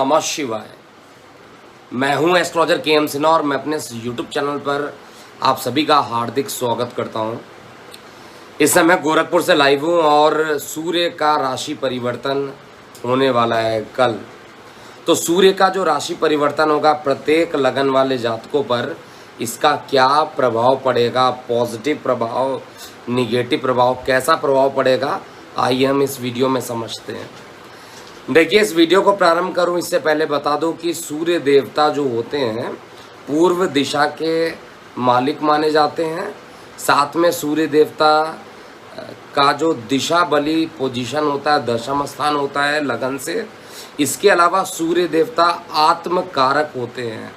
नमः शिवाय। मैं हूं एस्ट्रोलॉजर के.एम. सिन्हा और मैं अपने यूट्यूब चैनल पर आप सभी का हार्दिक स्वागत करता हूं। इस समय गोरखपुर से लाइव हूं और सूर्य का राशि परिवर्तन होने वाला है कल। तो सूर्य का जो राशि परिवर्तन होगा प्रत्येक लगन वाले जातकों पर इसका क्या प्रभाव पड़ेगा, पॉजिटिव प्रभाव, निगेटिव प्रभाव, कैसा प्रभाव पड़ेगा, आइए हम इस वीडियो में समझते हैं। देखिए, इस वीडियो को प्रारंभ करूं इससे पहले बता दूं कि सूर्य देवता जो होते हैं पूर्व दिशा के मालिक माने जाते हैं। साथ में सूर्य देवता का जो दिशा बली पोजीशन होता है, दशम स्थान होता है लगन से। इसके अलावा सूर्य देवता आत्म कारक होते हैं,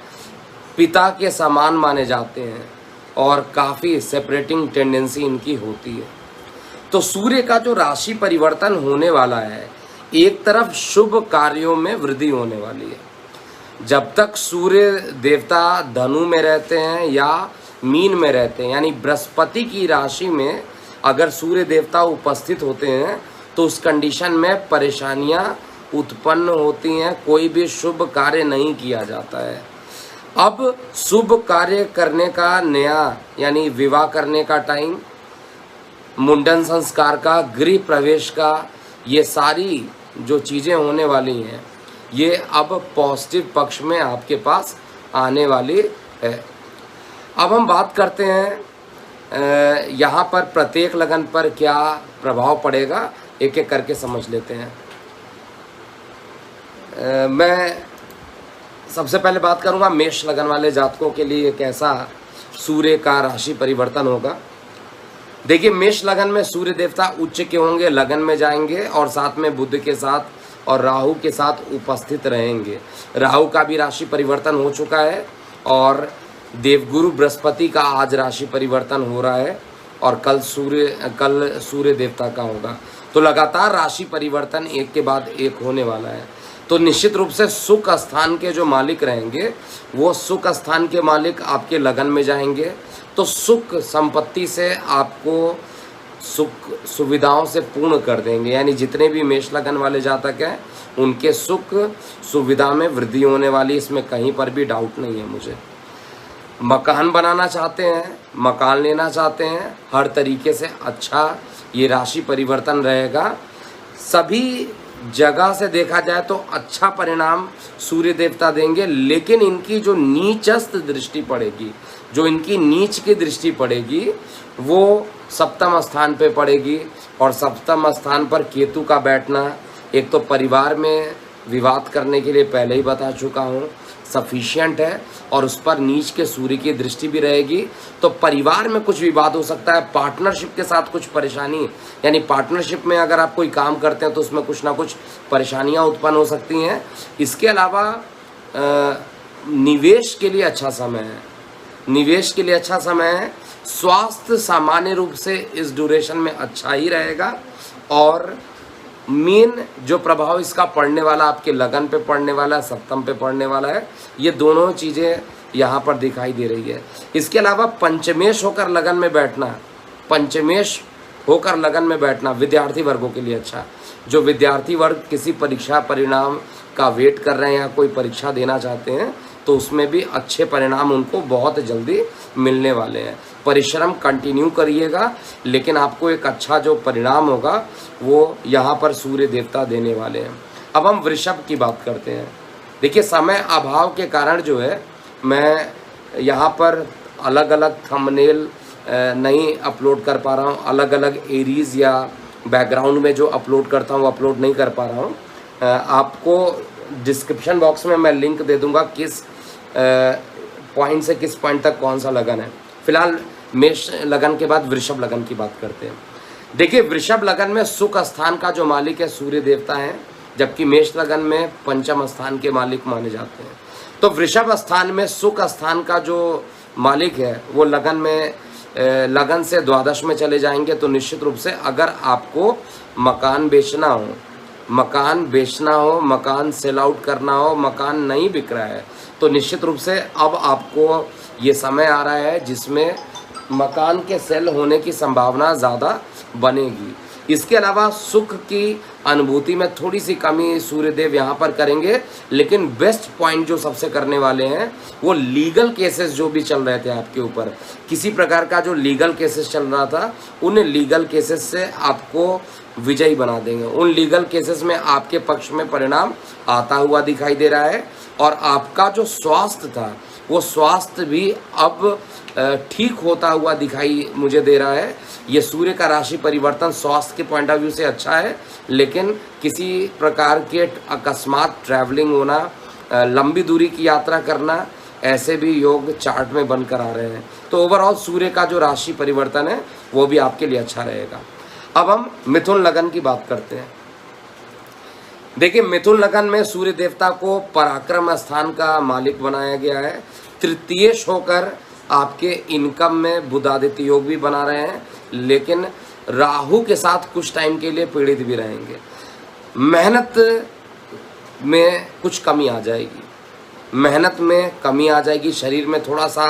पिता के समान माने जाते हैं और काफ़ी सेपरेटिंग टेंडेंसी इनकी होती है। तो सूर्य का जो राशि परिवर्तन होने वाला है, एक तरफ शुभ कार्यों में वृद्धि होने वाली है। जब तक सूर्य देवता धनु में रहते हैं या मीन में रहते हैं, यानी बृहस्पति की राशि में अगर सूर्य देवता उपस्थित होते हैं तो उस कंडीशन में परेशानियां उत्पन्न होती हैं, कोई भी शुभ कार्य नहीं किया जाता है। अब शुभ कार्य करने का नया, यानी विवाह करने का टाइम, मुंडन संस्कार का, गृह प्रवेश का, ये सारी जो चीज़ें होने वाली हैं ये अब पॉजिटिव पक्ष में आपके पास आने वाली है। अब हम बात करते हैं यहाँ पर प्रत्येक लगन पर क्या प्रभाव पड़ेगा, एक एक करके समझ लेते हैं। मैं सबसे पहले बात करूँगा मेष लगन वाले जातकों के लिए कैसा सूर्य का राशि परिवर्तन होगा। देखिए, मेष लगन में सूर्य देवता उच्च के होंगे, लगन में जाएंगे और साथ में बुध के साथ और राहु के साथ उपस्थित रहेंगे। राहु का भी राशि परिवर्तन हो चुका है और देवगुरु बृहस्पति का आज राशि परिवर्तन हो रहा है और कल सूर्य देवता का होगा। तो लगातार राशि परिवर्तन एक के बाद एक होने वाला है। तो निश्चित रूप से सुख स्थान के जो मालिक रहेंगे वो सुख स्थान के मालिक आपके लगन में जाएंगे। तो सुख संपत्ति से आपको सुख सुविधाओं से पूर्ण कर देंगे, यानी जितने भी मेष लगन वाले जातक हैं उनके सुख सुविधा में वृद्धि होने वाली, इसमें कहीं पर भी डाउट नहीं है मुझे। मकान बनाना चाहते हैं, मकान लेना चाहते हैं, हर तरीके से अच्छा ये राशि परिवर्तन रहेगा। सभी जगह से देखा जाए तो अच्छा परिणाम सूर्य देवता देंगे, लेकिन इनकी जो नीचस्थ दृष्टि पड़ेगी, जो इनकी नीच की दृष्टि पड़ेगी वो सप्तम स्थान पे पड़ेगी। और सप्तम स्थान पर केतु का बैठना एक तो परिवार में विवाद करने के लिए पहले ही बता चुका हूँ सफिशिएंट है, और उस पर नीच के सूर्य की दृष्टि भी रहेगी। तो परिवार में कुछ विवाद हो सकता है, पार्टनरशिप के साथ कुछ परेशानी, यानी पार्टनरशिप में अगर आप कोई काम करते हैं तो उसमें कुछ ना कुछ परेशानियां उत्पन्न हो सकती हैं। इसके अलावा निवेश के लिए अच्छा समय है, निवेश के लिए अच्छा समय है। स्वास्थ्य सामान्य रूप से इस ड्यूरेशन में अच्छा ही रहेगा और मेन जो प्रभाव इसका पड़ने वाला आपके लगन पे पड़ने वाला है, सप्तम पे पड़ने वाला है, ये दोनों चीज़ें यहाँ पर दिखाई दे रही है। इसके अलावा पंचमेश होकर लगन में बैठना, पंचमेश होकर लगन में बैठना विद्यार्थी वर्गों के लिए अच्छा। जो विद्यार्थी वर्ग किसी परीक्षा परिणाम का वेट कर रहे हैं या कोई परीक्षा देना चाहते हैं तो उसमें भी अच्छे परिणाम उनको बहुत जल्दी मिलने वाले हैं। परिश्रम कंटिन्यू करिएगा, लेकिन आपको एक अच्छा जो परिणाम होगा वो यहाँ पर सूर्य देवता देने वाले हैं। अब हम वृषभ की बात करते हैं। देखिए, समय अभाव के कारण जो है मैं यहाँ पर अलग अलग थंबनेल नहीं अपलोड कर पा रहा हूँ, अलग अलग एरीज या बैकग्राउंड में जो अपलोड करता हूँ अपलोड नहीं कर पा रहा हूँ। आपको डिस्क्रिप्शन बॉक्स में मैं लिंक दे दूँगा किस पॉइंट से किस पॉइंट तक कौन सा लगन है। फिलहाल मेष लगन के बाद वृषभ लगन की बात करते हैं। देखिए, वृषभ लगन में सुख स्थान का जो मालिक है सूर्य देवता है, जबकि मेष लगन में पंचम स्थान के मालिक माने जाते हैं। तो वृषभ स्थान में सुख स्थान का जो मालिक है वो लगन में लगन से द्वादश में चले जाएंगे। तो निश्चित रूप से अगर आपको मकान बेचना हो, मकान सेल आउट करना हो, मकान नहीं बिक रहा है, तो निश्चित रूप से अब आपको ये समय आ रहा है जिसमें मकान के सेल होने की संभावना ज़्यादा बनेगी। इसके अलावा सुख की अनुभूति में थोड़ी सी कमी सूर्यदेव यहाँ पर करेंगे, लेकिन बेस्ट पॉइंट जो सबसे करने वाले हैं वो लीगल केसेस जो भी चल रहे थे आपके ऊपर, किसी प्रकार का जो लीगल केसेस चल रहा था, उन लीगल केसेस से आपको विजयी बना देंगे। उन लीगल केसेस में आपके पक्ष में परिणाम आता हुआ दिखाई दे रहा है, और आपका जो स्वास्थ्य था वो स्वास्थ्य भी अब ठीक होता हुआ दिखाई मुझे दे रहा है। ये सूर्य का राशि परिवर्तन स्वास्थ्य के पॉइंट ऑफ व्यू से अच्छा है, लेकिन किसी प्रकार के अकस्मात ट्रैवलिंग होना, लंबी दूरी की यात्रा करना, ऐसे भी योग चार्ट में बनकर आ रहे हैं। तो ओवरऑल सूर्य का जो राशि परिवर्तन है वो भी आपके लिए अच्छा रहेगा। अब हम मिथुन लगन की बात करते हैं। देखिए, मिथुन लगन में सूर्य देवता को पराक्रम स्थान का मालिक बनाया गया है। तृतीयेश होकर आपके इनकम में बुधादित्य योग भी बना रहे हैं, लेकिन राहु के साथ कुछ टाइम के लिए पीड़ित भी रहेंगे। मेहनत में कुछ कमी आ जाएगी, मेहनत में कमी आ जाएगी, शरीर में थोड़ा सा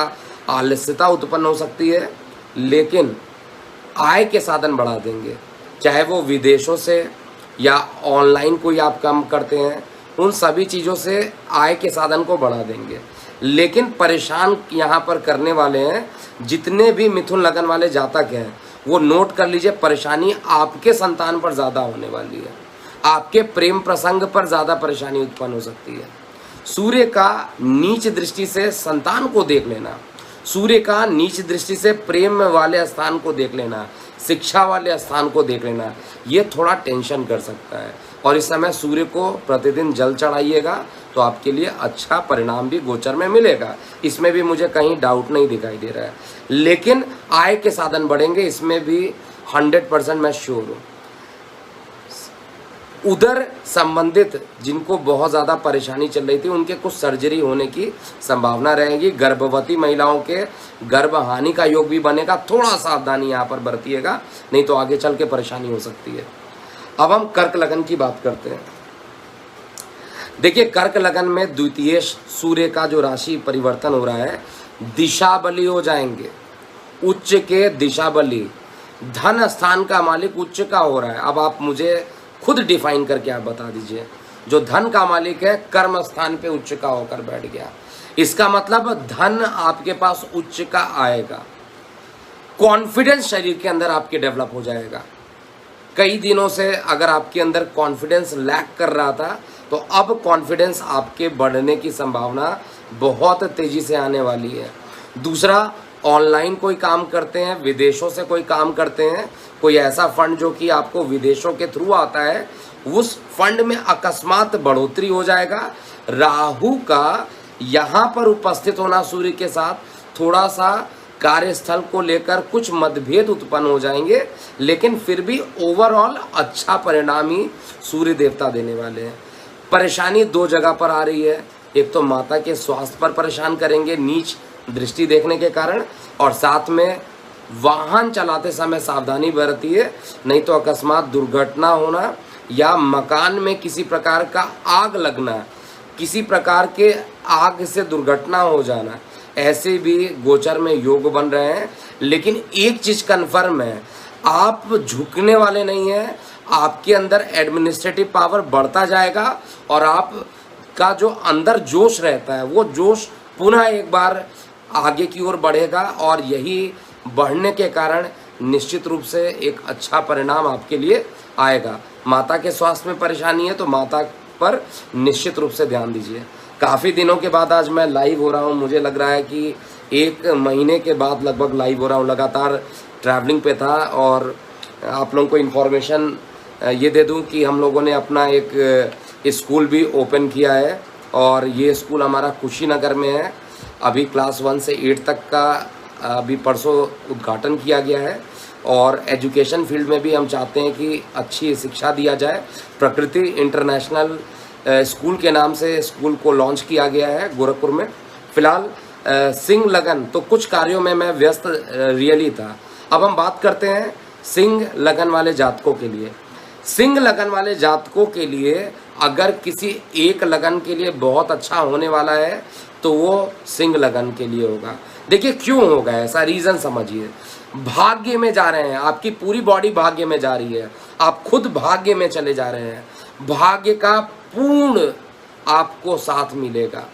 आलस्यता उत्पन्न हो सकती है, लेकिन आय के साधन बढ़ा देंगे। चाहे वो विदेशों से या ऑनलाइन कोई आप काम करते हैं, उन सभी चीज़ों से आय के साधन को बढ़ा देंगे। लेकिन परेशान यहाँ पर करने वाले हैं जितने भी मिथुन लगन वाले जातक हैं, वो नोट कर लीजिए, परेशानी आपके संतान पर ज़्यादा होने वाली है, आपके प्रेम प्रसंग पर ज़्यादा परेशानी उत्पन्न हो सकती है। सूर्य का नीच दृष्टि से संतान को देख लेना, सूर्य का नीच दृष्टि से प्रेम वाले स्थान को देख लेना, शिक्षा वाले स्थान को देख लेना, ये थोड़ा टेंशन कर सकता है। और इस समय सूर्य को प्रतिदिन जल चढ़ाइएगा तो आपके लिए अच्छा परिणाम भी गोचर में मिलेगा, इसमें भी मुझे कहीं डाउट नहीं दिखाई दे रहा है। लेकिन आय के साधन बढ़ेंगे, इसमें भी 100% मैं श्योर हूँ। उधर संबंधित जिनको बहुत ज़्यादा परेशानी चल रही थी, उनके कुछ सर्जरी होने की संभावना रहेगी। गर्भवती महिलाओं के गर्भहानि का योग भी बनेगा, थोड़ा सावधानी यहाँ पर बरतिएगा, नहीं तो आगे चल के परेशानी हो सकती है। अब हम कर्क लगन की बात करते हैं। देखिए, कर्क लगन में द्वितीय सूर्य का जो राशि परिवर्तन हो रहा है, दिशा बली हो जाएंगे, उच्च के दिशा बली। धन स्थान का मालिक उच्च का हो रहा है। अब आप मुझे खुद डिफाइन करके आप बता दीजिए, जो धन का मालिक है कर्म स्थान पे उच्च का होकर बैठ गया, इसका मतलब धन आपके पास उच्च का आएगा। कॉन्फिडेंस शरीर के अंदर आपके डेवलप हो जाएगा। कई दिनों से अगर आपके अंदर कॉन्फिडेंस लैक कर रहा था, तो अब कॉन्फिडेंस आपके बढ़ने की संभावना बहुत तेजी से आने वाली है। दूसरा, ऑनलाइन कोई काम करते हैं, विदेशों से कोई काम करते हैं, कोई ऐसा फंड जो कि आपको विदेशों के थ्रू आता है, उस फंड में अकस्मात बढ़ोतरी हो जाएगा। राहु का यहाँ पर उपस्थित होना सूर्य के साथ थोड़ा सा कार्यस्थल को लेकर कुछ मतभेद उत्पन्न हो जाएंगे, लेकिन फिर भी ओवरऑल अच्छा परिणाम ही सूर्य देवता देने वाले हैं। परेशानी दो जगह पर आ रही है, एक तो माता के स्वास्थ्य पर परेशान करेंगे नीच दृष्टि देखने के कारण, और साथ में वाहन चलाते समय सावधानी बरतिए, नहीं तो अकस्मात दुर्घटना होना या मकान में किसी प्रकार का आग लगना, किसी प्रकार के आग से दुर्घटना हो जाना, ऐसे भी गोचर में योग बन रहे हैं। लेकिन एक चीज़ कन्फर्म है, आप झुकने वाले नहीं हैं, आपके अंदर एडमिनिस्ट्रेटिव पावर बढ़ता जाएगा, और आपका जो अंदर जोश रहता है वो जोश पुनः एक बार आगे की ओर बढ़ेगा, और यही बढ़ने के कारण निश्चित रूप से एक अच्छा परिणाम आपके लिए आएगा। माता के स्वास्थ्य में परेशानी है तो माता पर निश्चित रूप से ध्यान दीजिए। काफ़ी दिनों के बाद आज मैं लाइव हो रहा हूँ, मुझे लग रहा है कि 1 महीने के बाद लगभग लाइव हो रहा हूँ। लगातार ट्रैवलिंग पे था, और आप लोगों को इन्फॉर्मेशन ये दे दूँ कि हम लोगों ने अपना एक स्कूल भी ओपन किया है, और ये स्कूल हमारा कुशीनगर में है। अभी क्लास 1 से 8 तक का अभी परसों उद्घाटन किया गया है, और एजुकेशन फील्ड में भी हम चाहते हैं कि अच्छी शिक्षा दिया जाए। प्रकृति इंटरनेशनल स्कूल के नाम से स्कूल को लॉन्च किया गया है गोरखपुर में। फिलहाल सिंह लगन तो कुछ कार्यों में मैं व्यस्त रियली था। अब हम बात करते हैं सिंह लगन वाले जातकों के लिए। सिंह लगन वाले जातकों के लिए अगर किसी एक लगन के लिए बहुत अच्छा होने वाला है तो वो सिंह लगन के लिए होगा। देखिए क्यों होगा ऐसा, रीज़न समझिए। भाग्य में जा रहे हैं, आपकी पूरी बॉडी भाग्य में जा रही है, आप खुद भाग्य में चले जा रहे हैं, भाग्य का पूर्ण आपको साथ मिलेगा,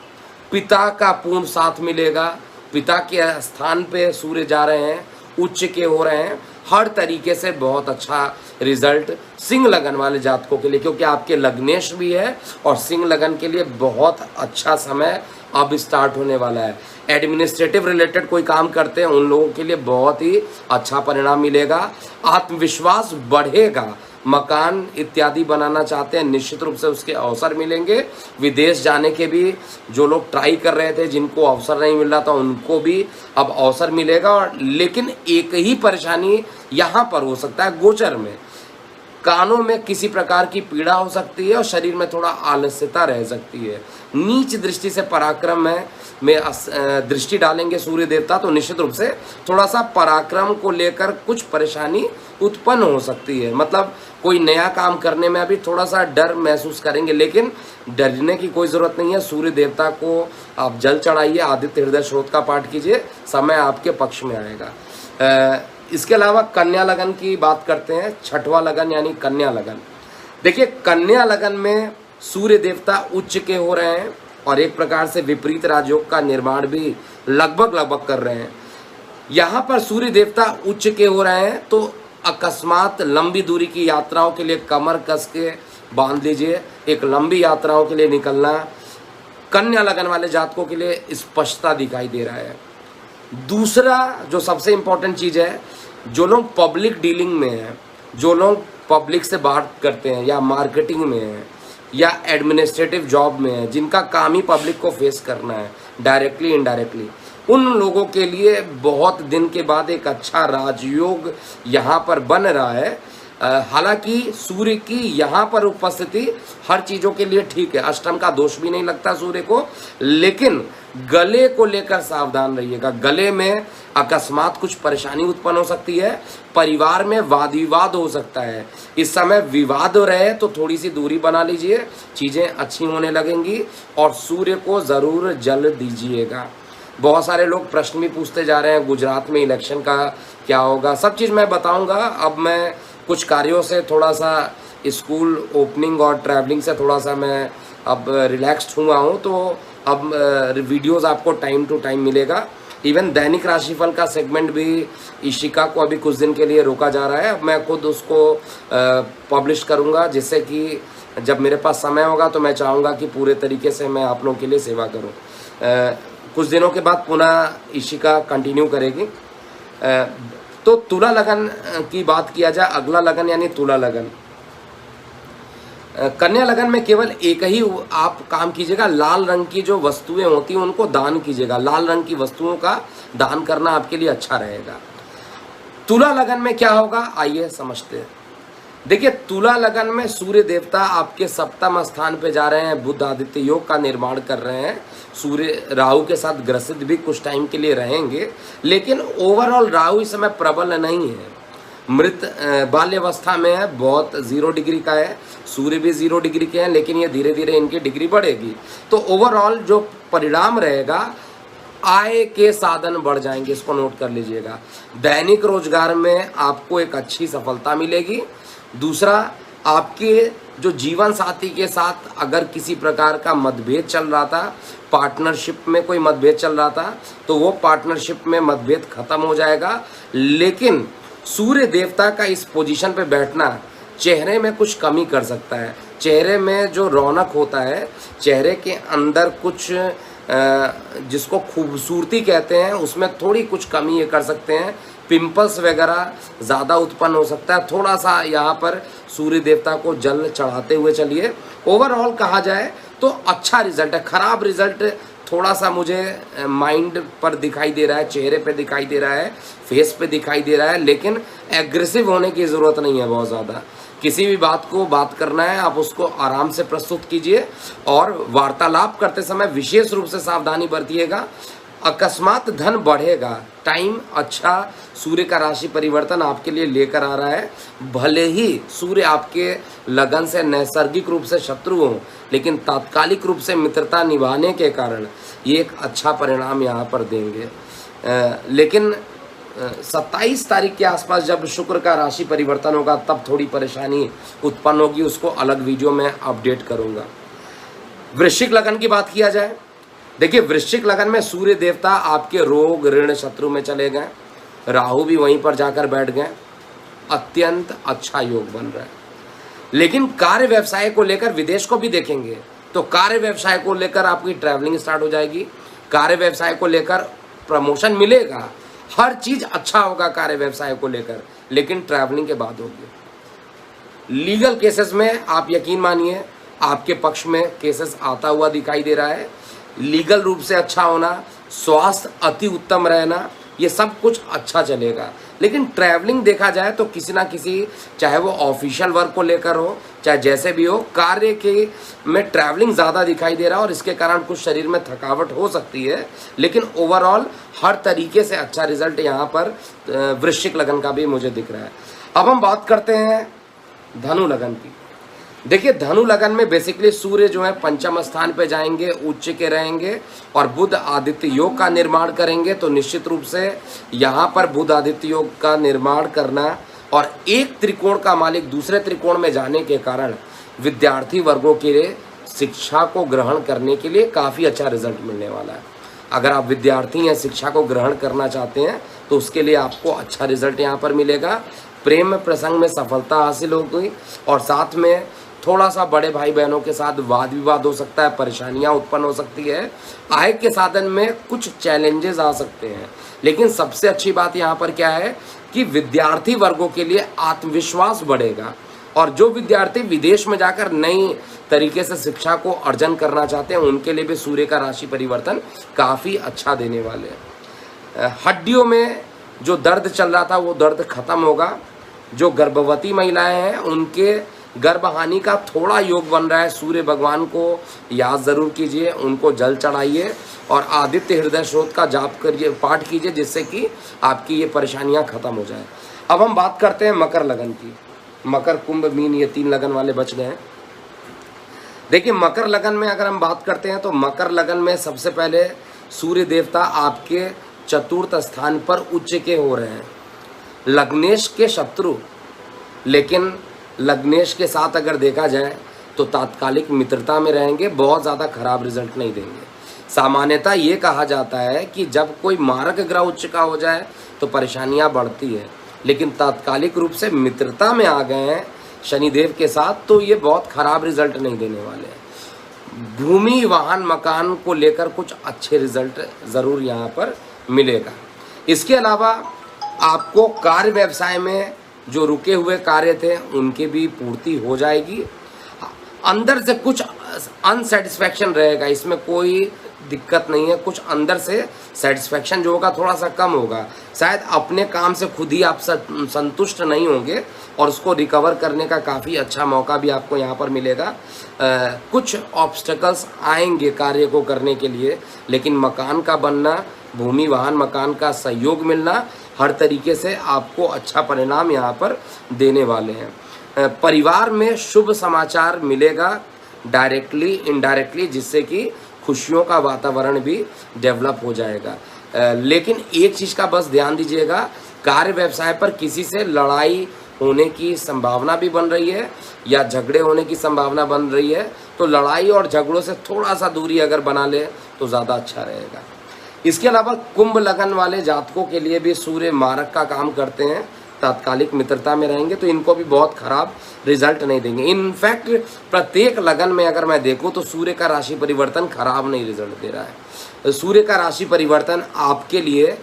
पिता का पूर्ण साथ मिलेगा, पिता के स्थान पे सूर्य जा रहे हैं, उच्च के हो रहे हैं, हर तरीके से बहुत अच्छा रिजल्ट सिंह लगन वाले जातकों के लिए, क्योंकि आपके लग्नेश भी है और सिंह लगन के लिए बहुत अच्छा समय अब स्टार्ट होने वाला है। एडमिनिस्ट्रेटिव रिलेटेड कोई काम करते हैं उन लोगों के लिए बहुत ही अच्छा परिणाम मिलेगा, आत्मविश्वास बढ़ेगा, मकान इत्यादि बनाना चाहते हैं निश्चित रूप से उसके अवसर मिलेंगे। विदेश जाने के भी जो लोग ट्राई कर रहे थे, जिनको अवसर नहीं मिल रहा था, उनको भी अब अवसर मिलेगा। और लेकिन एक ही परेशानी यहाँ पर हो सकता है, गोचर में कानों में किसी प्रकार की पीड़ा हो सकती है और शरीर में थोड़ा आलस्यता रह सकती है। नीच दृष्टि से पराक्रम में दृष्टि डालेंगे सूर्य देवता तो निश्चित रूप से थोड़ा सा पराक्रम को लेकर कुछ परेशानी उत्पन्न हो सकती है। मतलब कोई नया काम करने में अभी थोड़ा सा डर महसूस करेंगे, लेकिन डरने की कोई ज़रूरत नहीं है। सूर्य देवता को आप जल चढ़ाइए, आदित्य हृदय स्रोत का पाठ कीजिए, समय आपके पक्ष में आएगा। इसके अलावा कन्या लगन की बात करते हैं, छठवां लगन यानी कन्या लगन। देखिए कन्या लगन में सूर्य देवता उच्च के हो रहे हैं और एक प्रकार से विपरीत राजयोग का निर्माण भी लगभग कर रहे हैं। यहाँ पर सूर्य देवता उच्च के हो रहे हैं तो अकस्मात लंबी दूरी की यात्राओं के लिए कमर कस के बांध लीजिए, एक लंबी यात्राओं के लिए निकलना कन्या लगन वाले जातकों के लिए स्पष्टता दिखाई दे रहा है। दूसरा जो सबसे इम्पोर्टेंट चीज़ है, जो लोग पब्लिक डीलिंग में हैं, जो लोग पब्लिक से बात करते हैं या मार्केटिंग में हैं या एडमिनिस्ट्रेटिव जॉब में हैं, जिनका काम ही पब्लिक को फेस करना है डायरेक्टली इनडायरेक्टली, उन लोगों के लिए बहुत दिन के बाद एक अच्छा राजयोग यहाँ पर बन रहा है। हालांकि सूर्य की यहाँ पर उपस्थिति हर चीज़ों के लिए ठीक है, अष्टम का दोष भी नहीं लगता सूर्य को, लेकिन गले को लेकर सावधान रहिएगा। गले में अकस्मात कुछ परेशानी उत्पन्न हो सकती है, परिवार में वाद विवाद हो सकता है। इस समय विवाद हो रहे तो थोड़ी सी दूरी बना लीजिए, चीज़ें अच्छी होने लगेंगी। और सूर्य को ज़रूर जल दीजिएगा। बहुत सारे लोग प्रश्न भी पूछते जा रहे हैं गुजरात में इलेक्शन का क्या होगा, सब चीज़ मैं बताऊंगा। अब मैं कुछ कार्यों से थोड़ा सा स्कूल ओपनिंग और ट्रैवलिंग से थोड़ा सा मैं अब रिलैक्स्ड हुआ हूँ, तो अब वीडियोस आपको टाइम टू टाइम मिलेगा। इवन दैनिक राशिफल का सेगमेंट भी इशिका को अभी कुछ दिन के लिए रोका जा रहा है, अब मैं खुद उसको पब्लिश करूँगा, जिससे कि जब मेरे पास समय होगा तो मैं चाहूँगा कि पूरे तरीके से मैं आप लोगों के लिए सेवा करूँ। कुछ दिनों के बाद पुनः इशिका कंटिन्यू करेगी। तो तुला लगन की बात किया जाए, अगला लगन यानी तुला लगन। कन्या लगन में केवल एक ही आप काम कीजिएगा, लाल रंग की जो वस्तुएं होती हैं उनको दान कीजिएगा। लाल रंग की वस्तुओं का दान करना आपके लिए अच्छा रहेगा। तुला लगन में क्या होगा आइए समझते हैं। देखिए तुला लगन में सूर्य देवता आपके सप्तम स्थान पे जा रहे हैं, बुध आदित्य योग का निर्माण कर रहे हैं। सूर्य राहु के साथ ग्रसित भी कुछ टाइम के लिए रहेंगे, लेकिन ओवरऑल राहु इस समय प्रबल नहीं है, मृत बाल्यावस्था में है, बहुत 0 डिग्री का है। सूर्य भी 0 डिग्री के हैं, लेकिन ये धीरे धीरे इनकी डिग्री बढ़ेगी। तो ओवरऑल जो परिणाम रहेगा, आय के साधन बढ़ जाएंगे, इसको नोट कर लीजिएगा। दैनिक रोजगार में आपको एक अच्छी सफलता मिलेगी। दूसरा, आपके जो जीवन साथी के साथ अगर किसी प्रकार का मतभेद चल रहा था, पार्टनरशिप में कोई मतभेद चल रहा था, तो वो पार्टनरशिप में मतभेद खत्म हो जाएगा। लेकिन सूर्य देवता का इस पोजीशन पे बैठना चेहरे में कुछ कमी कर सकता है। चेहरे में जो रौनक होता है, चेहरे के अंदर कुछ जिसको खूबसूरती कहते हैं, उसमें थोड़ी कुछ कमी ये कर सकते हैं। पिंपल्स वगैरह ज़्यादा उत्पन्न हो सकता है। थोड़ा सा यहाँ पर सूर्य देवता को जल चढ़ाते हुए चलिए। ओवरऑल कहा जाए तो अच्छा रिजल्ट है। ख़राब रिजल्ट थोड़ा सा मुझे माइंड पर दिखाई दे रहा है, चेहरे पे दिखाई दे रहा है, फेस पे दिखाई दे रहा है, लेकिन एग्रेसिव होने की ज़रूरत नहीं है बहुत ज़्यादा। किसी भी बात को बात करना है, आप उसको आराम से प्रस्तुत कीजिए और वार्तालाप करते समय विशेष रूप से सावधानी बरतिएगा। अकस्मात धन बढ़ेगा, टाइम अच्छा सूर्य का राशि परिवर्तन आपके लिए लेकर आ रहा है। भले ही सूर्य आपके लगन से नैसर्गिक रूप से शत्रु हो, लेकिन तात्कालिक रूप से मित्रता निभाने के कारण ये एक अच्छा परिणाम यहाँ पर देंगे। लेकिन 27 तारीख के आसपास जब शुक्र का राशि परिवर्तन होगा तब थोड़ी परेशानी उत्पन्न होगी, उसको अलग वीडियो में अपडेट करूँगा। वृश्चिक लगन की बात किया जाए, देखिए वृश्चिक लगन में सूर्य देवता आपके रोग ऋण शत्रु में चले गए, राहु भी वहीं पर जाकर बैठ गए, अत्यंत अच्छा योग बन रहा है। लेकिन कार्य व्यवसाय को लेकर विदेश को भी देखेंगे तो कार्य व्यवसाय को लेकर आपकी ट्रैवलिंग स्टार्ट हो जाएगी, कार्य व्यवसाय को लेकर प्रमोशन मिलेगा, हर चीज अच्छा होगा कार्य व्यवसाय को लेकर, लेकिन ट्रैवलिंग के बाद होगी। लीगल केसेस में आप यकीन मानिए आपके पक्ष में केसेस आता हुआ दिखाई दे रहा है। लीगल रूप से अच्छा होना, स्वास्थ्य अति उत्तम रहना, ये सब कुछ अच्छा चलेगा। लेकिन ट्रैवलिंग देखा जाए तो किसी ना किसी, चाहे वो ऑफिशियल वर्क को लेकर हो चाहे जैसे भी हो, कार्य के में ट्रैवलिंग ज़्यादा दिखाई दे रहा है और इसके कारण कुछ शरीर में थकावट हो सकती है। लेकिन ओवरऑल हर तरीके से अच्छा रिजल्ट यहाँ पर वृश्चिक लगन का भी मुझे दिख रहा है। अब हम बात करते हैं धनु लगन की। देखिए धनु लगन में बेसिकली सूर्य जो है पंचम स्थान पे जाएंगे, उच्च के रहेंगे और बुध आदित्य योग का निर्माण करेंगे। तो निश्चित रूप से यहाँ पर बुध आदित्य योग का निर्माण करना और एक त्रिकोण का मालिक दूसरे त्रिकोण में जाने के कारण विद्यार्थी वर्गों के लिए शिक्षा को ग्रहण करने के लिए काफ़ी अच्छा रिजल्ट मिलने वाला है। अगर आप विद्यार्थी हैं, शिक्षा को ग्रहण करना चाहते हैं तो उसके लिए आपको अच्छा रिजल्ट यहाँ पर मिलेगा। प्रेम प्रसंग में सफलता हासिल होगी और साथ में थोड़ा सा बड़े भाई बहनों के साथ वाद विवाद हो सकता है, परेशानियां उत्पन्न हो सकती है, आय के साधन में कुछ चैलेंजेस आ सकते हैं। लेकिन सबसे अच्छी बात यहाँ पर क्या है कि विद्यार्थी वर्गों के लिए आत्मविश्वास बढ़ेगा और जो विद्यार्थी विदेश में जाकर नई तरीके से शिक्षा को अर्जन करना चाहते हैं उनके लिए भी सूर्य का राशि परिवर्तन काफ़ी अच्छा देने वाले हैं। हड्डियों में जो दर्द चल रहा था वो दर्द खत्म होगा। जो गर्भवती महिलाएं हैं उनके गर्भहानि का थोड़ा योग बन रहा है। सूर्य भगवान को याद जरूर कीजिए, उनको जल चढ़ाइए और आदित्य हृदय स्रोत का जाप करिए, पाठ कीजिए, जिससे कि आपकी ये परेशानियां खत्म हो जाए। अब हम बात करते हैं मकर लगन की। मकर, कुंभ, मीन, ये 3 लगन वाले बच गए हैं। देखिए मकर लगन में अगर हम बात करते हैं तो मकर लगन में सबसे पहले सूर्य देवता आपके चतुर्थ स्थान पर उच्च के हो रहे हैं। लग्नेश के शत्रु, लेकिन लग्नेश के साथ अगर देखा जाए तो तात्कालिक मित्रता में रहेंगे, बहुत ज़्यादा खराब रिजल्ट नहीं देंगे। सामान्यतः ये कहा जाता है कि जब कोई मारक ग्रह उच्च का हो जाए तो परेशानियां बढ़ती है, लेकिन तात्कालिक रूप से मित्रता में आ गए हैं शनिदेव के साथ तो ये बहुत खराब रिजल्ट नहीं देने वाले हैं। भूमि, वाहन, मकान को लेकर कुछ अच्छे रिजल्ट ज़रूर यहाँ पर मिलेगा। इसके अलावा आपको कार्य व्यवसाय में जो रुके हुए कार्य थे उनकी भी पूर्ति हो जाएगी। अंदर से कुछ अनसेटिस्फैक्शन रहेगा, इसमें कोई दिक्कत नहीं है। कुछ अंदर से सेटिस्फैक्शन जो होगा थोड़ा सा कम होगा, शायद अपने काम से खुद ही आप संतुष्ट नहीं होंगे और उसको रिकवर करने का काफ़ी अच्छा मौका भी आपको यहाँ पर मिलेगा। कुछ ऑब्स्टेकल्स आएंगे कार्य को करने के लिए, लेकिन मकान का बनना, भूमि, वाहन, मकान का सहयोग मिलना, हर तरीके से आपको अच्छा परिणाम यहाँ पर देने वाले हैं। परिवार में शुभ समाचार मिलेगा डायरेक्टली इनडायरेक्टली, जिससे कि खुशियों का वातावरण भी डेवलप हो जाएगा। लेकिन एक चीज़ का बस ध्यान दीजिएगा, कार्य व्यवसाय पर किसी से लड़ाई होने की संभावना भी बन रही है या झगड़े होने की संभावना बन रही है, तो लड़ाई और झगड़ों से थोड़ा सा दूरी अगर बना ले तो ज़्यादा अच्छा रहेगा। इसके अलावा कुंभ लगन वाले जातकों के लिए भी सूर्य मारक का काम करते हैं, तात्कालिक मित्रता में रहेंगे तो इनको भी बहुत खराब रिजल्ट नहीं देंगे। इनफैक्ट प्रत्येक लगन में अगर मैं देखूं तो सूर्य का राशि परिवर्तन खराब नहीं रिजल्ट दे रहा है। सूर्य का राशि परिवर्तन आपके लिए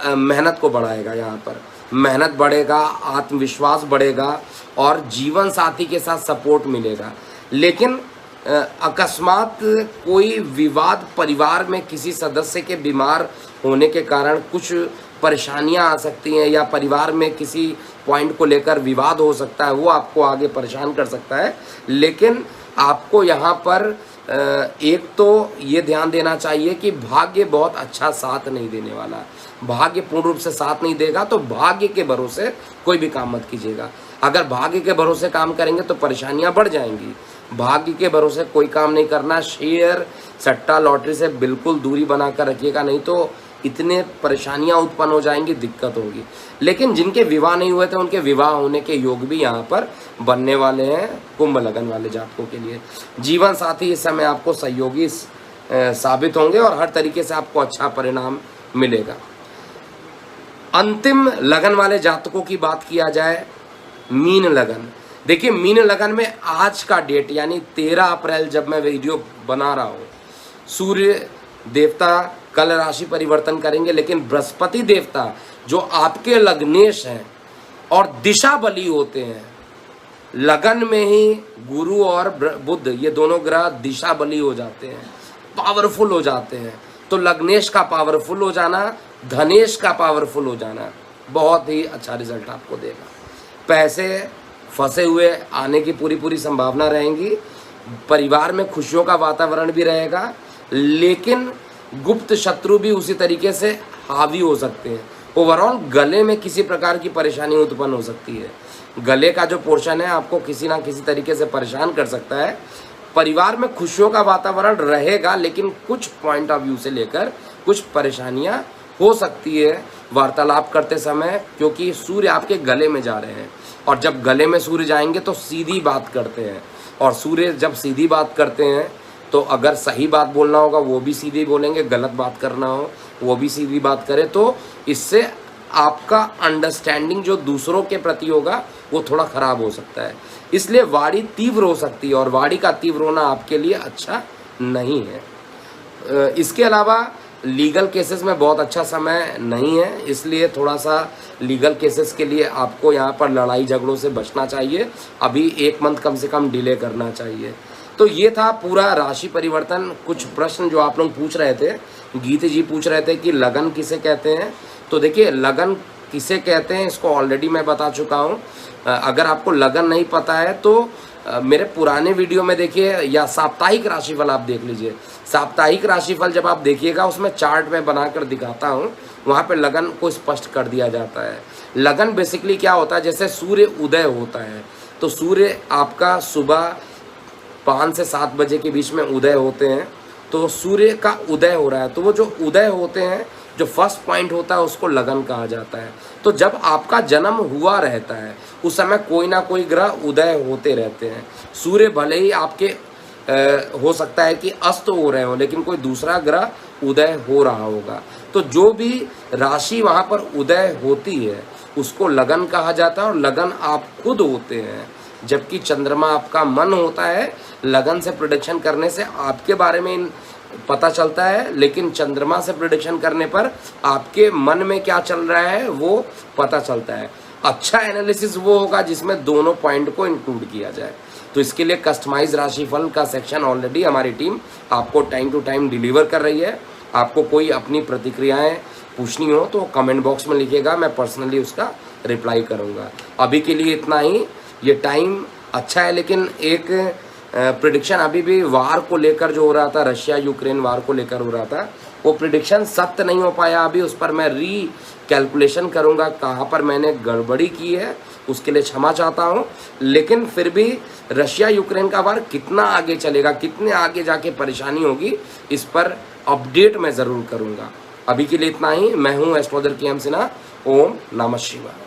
मेहनत को बढ़ाएगा, यहाँ पर मेहनत बढ़ेगा, आत्मविश्वास बढ़ेगा और जीवन साथी के साथ सपोर्ट मिलेगा। लेकिन अकस्मात कोई विवाद परिवार में किसी सदस्य के बीमार होने के कारण कुछ परेशानियां आ सकती हैं या परिवार में किसी पॉइंट को लेकर विवाद हो सकता है, वो आपको आगे परेशान कर सकता है। लेकिन आपको यहाँ पर एक तो ये ध्यान देना चाहिए कि भाग्य बहुत अच्छा साथ नहीं देने वाला। भाग्य पूर्ण रूप से साथ नहीं देगा तो भाग्य के भरोसे कोई भी काम मत कीजिएगा। अगर भाग्य के भरोसे काम करेंगे तो परेशानियां बढ़ जाएंगी। भाग्य के भरोसे कोई काम नहीं करना। शेयर, सट्टा, लॉटरी से बिल्कुल दूरी बनाकर रखिएगा, नहीं तो इतने परेशानियां उत्पन्न हो जाएंगी, दिक्कत होगी। लेकिन जिनके विवाह नहीं हुए थे उनके विवाह होने के योग भी यहाँ पर बनने वाले हैं कुंभ लगन वाले जातकों के लिए। जीवन साथी इस समय आपको सहयोगी साबित होंगे और हर तरीके से आपको अच्छा परिणाम मिलेगा। अंतिम लगन वाले जातकों की बात किया जाए, मीन लगन। देखिए, मीन लगन में आज का डेट यानी 13 अप्रैल जब मैं वीडियो बना रहा हूँ, सूर्य देवता कल राशि परिवर्तन करेंगे, लेकिन बृहस्पति देवता जो आपके लग्नेश हैं और दिशा बली होते हैं, लगन में ही गुरु और बुध ये दोनों ग्रह दिशा बली हो जाते हैं, पावरफुल हो जाते हैं। तो लग्नेश का पावरफुल हो जाना, धनेश का पावरफुल हो जाना बहुत ही अच्छा रिजल्ट आपको देगा। पैसे फंसे हुए आने की पूरी संभावना रहेंगी। परिवार में खुशियों का वातावरण भी रहेगा, लेकिन गुप्त शत्रु भी उसी तरीके से हावी हो सकते हैं। ओवरऑल गले में किसी प्रकार की परेशानी उत्पन्न हो सकती है। गले का जो पोर्शन है आपको किसी ना किसी तरीके से परेशान कर सकता है। परिवार में खुशियों का वातावरण रहेगा, लेकिन कुछ पॉइंट ऑफ व्यू से लेकर कुछ परेशानियां हो सकती है वार्तालाप करते समय, क्योंकि सूर्य आपके गले में जा रहे हैं और जब गले में सूर्य जाएंगे तो सीधी बात करते हैं, और सूर्य जब सीधी बात करते हैं तो अगर सही बात बोलना होगा वो भी सीधी बोलेंगे, गलत बात करना हो वो भी सीधी बात करे, तो इससे आपका अंडरस्टैंडिंग जो दूसरों के प्रति होगा वो थोड़ा खराब हो सकता है। इसलिए वाणी तीव्र हो सकती है और वाणी का तीव्र होना आपके लिए अच्छा नहीं है। इसके अलावा लीगल केसेस में बहुत अच्छा समय नहीं है, इसलिए थोड़ा सा लीगल केसेस के लिए आपको यहाँ पर लड़ाई झगड़ों से बचना चाहिए। अभी 1 मंथ कम से कम डिले करना चाहिए। तो ये था पूरा राशि परिवर्तन। कुछ प्रश्न जो आप लोग पूछ रहे थे, गीत जी पूछ रहे थे कि लगन किसे कहते हैं। तो देखिए, लगन किसे कहते हैं इसको ऑलरेडी मैं बता चुका हूँ। अगर आपको लगन नहीं पता है तो मेरे पुराने वीडियो में देखिए, या साप्ताहिक राशिफल आप देख लीजिए। साप्ताहिक राशिफल जब आप देखिएगा उसमें चार्ट में बनाकर दिखाता हूँ, वहाँ पे लगन को स्पष्ट कर दिया जाता है। लगन बेसिकली क्या होता है, जैसे सूर्य उदय होता है तो सूर्य आपका सुबह 5 से 7 बजे के बीच में उदय होते हैं, तो सूर्य का उदय हो रहा है, तो वो जो उदय होते हैं, जो फर्स्ट पॉइंट होता है उसको लगन कहा जाता है। तो जब आपका जन्म हुआ रहता है उस समय कोई ना कोई ग्रह उदय होते रहते हैं। सूर्य भले ही आपके हो सकता है कि अस्त हो रहे हो, लेकिन कोई दूसरा ग्रह उदय हो रहा होगा। तो जो भी राशि वहाँ पर उदय होती है उसको लगन कहा जाता है, और लगन आप खुद होते हैं। जबकि चंद्रमा आपका मन होता है। लगन से प्रेडिक्शन करने से आपके बारे में पता चलता है, लेकिन चंद्रमा से प्रेडिक्शन करने पर आपके मन में क्या चल रहा है वो पता चलता है। अच्छा एनालिसिस वो होगा जिसमें दोनों पॉइंट को इंक्लूड किया जाए। तो इसके लिए कस्टमाइज राशिफल का सेक्शन ऑलरेडी हमारी टीम आपको टाइम टू टाइम डिलीवर कर रही है। आपको कोई अपनी प्रतिक्रियाएं पूछनी हो तो कमेंट बॉक्स में लिखिएगा, मैं पर्सनली उसका रिप्लाई करूँगा। अभी के लिए इतना ही। ये टाइम अच्छा है, लेकिन एक प्रिडिक्शन अभी भी वार को लेकर जो हो रहा था, रशिया यूक्रेन वार को लेकर हो रहा था, वो प्रिडिक्शन सत्य नहीं हो पाया। अभी उस पर मैं कैलकुलेशन करूँगा कहाँ पर मैंने गड़बड़ी की है, उसके लिए क्षमा चाहता हूँ। लेकिन फिर भी रशिया यूक्रेन का वार कितना आगे चलेगा, कितने आगे जाके परेशानी होगी, इस पर अपडेट मैं ज़रूर करूँगा। अभी के लिए इतना ही। मैं हूँ एस्ट्रोलॉजर के.एम. सिन्हा। ओम नमः शिवाय।